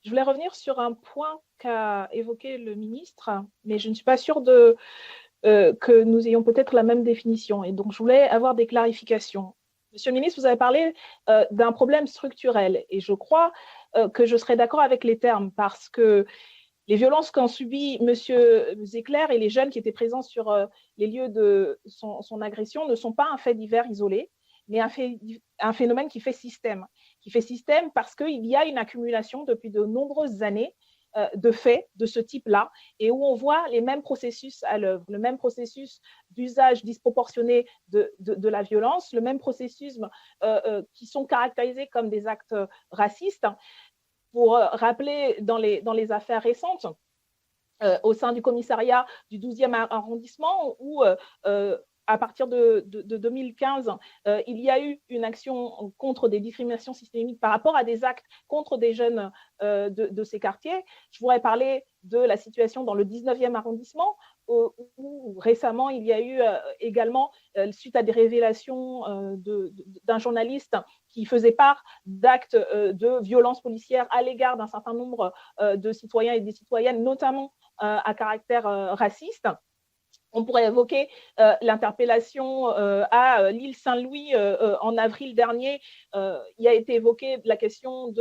Je voulais revenir sur un point qu'a évoqué le ministre, mais je ne suis pas sûre que nous ayons peut-être la même définition. Et donc, je voulais avoir des clarifications. Monsieur le ministre, vous avez parlé d'un problème structurel. Et je crois que je serais d'accord avec les termes parce que les violences qu'ont subies M. Zecler et les jeunes qui étaient présents sur les lieux de son agression ne sont pas un fait divers isolé, mais un phénomène qui fait système parce qu'il y a une accumulation depuis de nombreuses années de faits de ce type-là et où on voit les mêmes processus à l'œuvre, le même processus d'usage disproportionné de la violence, le même processus qui sont caractérisés comme des actes racistes. Pour rappeler dans les affaires récentes, au sein du commissariat du 12e arrondissement, où à partir de 2015, il y a eu une action contre des discriminations systémiques par rapport à des actes contre des jeunes de ces quartiers. Je voudrais parler de la situation dans le 19e arrondissement, où récemment, il y a eu également, suite à des révélations d'un journaliste qui faisait part d'actes de violence policière à l'égard d'un certain nombre de citoyens et des citoyennes, notamment à caractère raciste. On pourrait évoquer l'interpellation à l'île Saint-Louis en avril dernier. Il a été évoqué la question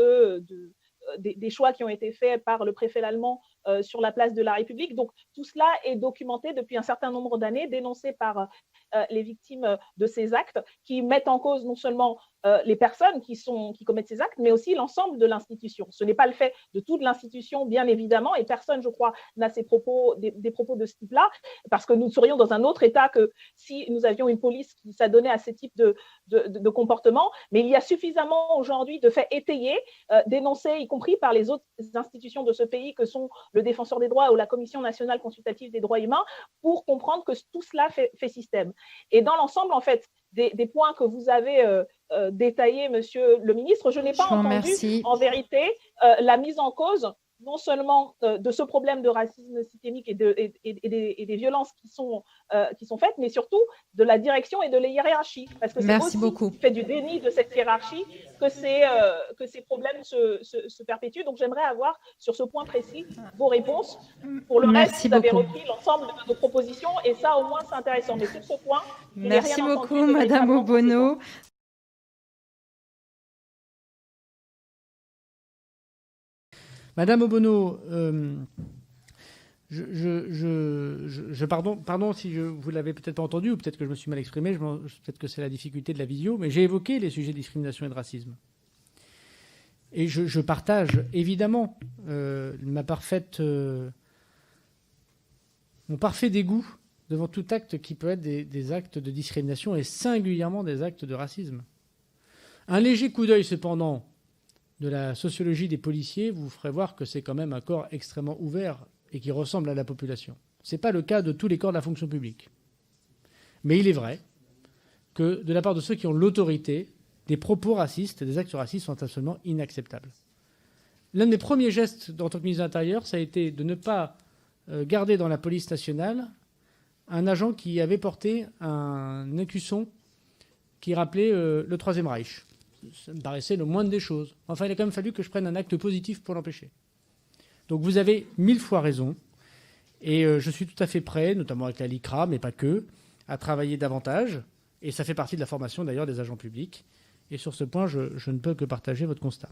des choix qui ont été faits par le préfet allemand sur la place de la République. Donc, tout cela est documenté depuis un certain nombre d'années, dénoncé par les victimes de ces actes qui mettent en cause non seulement les personnes qui commettent ces actes, mais aussi l'ensemble de l'institution. Ce n'est pas le fait de toute l'institution, bien évidemment, et personne, je crois, n'a des propos de ce type-là, parce que nous serions dans un autre état que si nous avions une police qui s'adonnait à ce type de comportement. Mais il y a suffisamment aujourd'hui de faits étayés, dénoncés, y compris par les autres institutions de ce pays, que sont le Défenseur des droits ou la Commission nationale consultative des droits humains, pour comprendre que tout cela fait système. Et dans l'ensemble, en fait, des points que vous avez détaillés, monsieur le ministre, je n'ai pas entendu en vérité la mise en cause non seulement de ce problème de racisme systémique et des violences qui sont faites, mais surtout de la direction et de la hiérarchie. Parce que c'est aussi qui fait du déni de cette hiérarchie que ces problèmes se perpétuent. Donc j'aimerais avoir sur ce point précis vos réponses. Pour le reste, vous avez repris l'ensemble de nos propositions et ça au moins c'est intéressant. Mais sur ce point, je n'ai rien entendu. Merci beaucoup, Madame Obono. Madame Obono, pardon si vous l'avez peut-être pas entendu, ou peut-être que je me suis mal exprimé, peut-être que c'est la difficulté de la visio, mais j'ai évoqué les sujets de discrimination et de racisme. Et je partage évidemment mon parfait dégoût devant tout acte qui peut être des actes de discrimination et singulièrement des actes de racisme. Un léger coup d'œil cependant de la sociologie des policiers vous ferait voir que c'est quand même un corps extrêmement ouvert et qui ressemble à la population. Ce n'est pas le cas de tous les corps de la fonction publique. Mais il est vrai que de la part de ceux qui ont l'autorité, des propos racistes, des actes racistes sont absolument inacceptables. L'un des premiers gestes en tant que ministre de l'Intérieur, ça a été de ne pas garder dans la police nationale un agent qui avait porté un écusson qui rappelait le Troisième Reich. Ça me paraissait le moindre des choses. Enfin, il a quand même fallu que je prenne un acte positif pour l'empêcher. Donc vous avez 1000 fois raison. Et je suis tout à fait prêt, notamment avec la LICRA, mais pas que, à travailler davantage. Et ça fait partie de la formation d'ailleurs des agents publics. Et sur ce point, je ne peux que partager votre constat.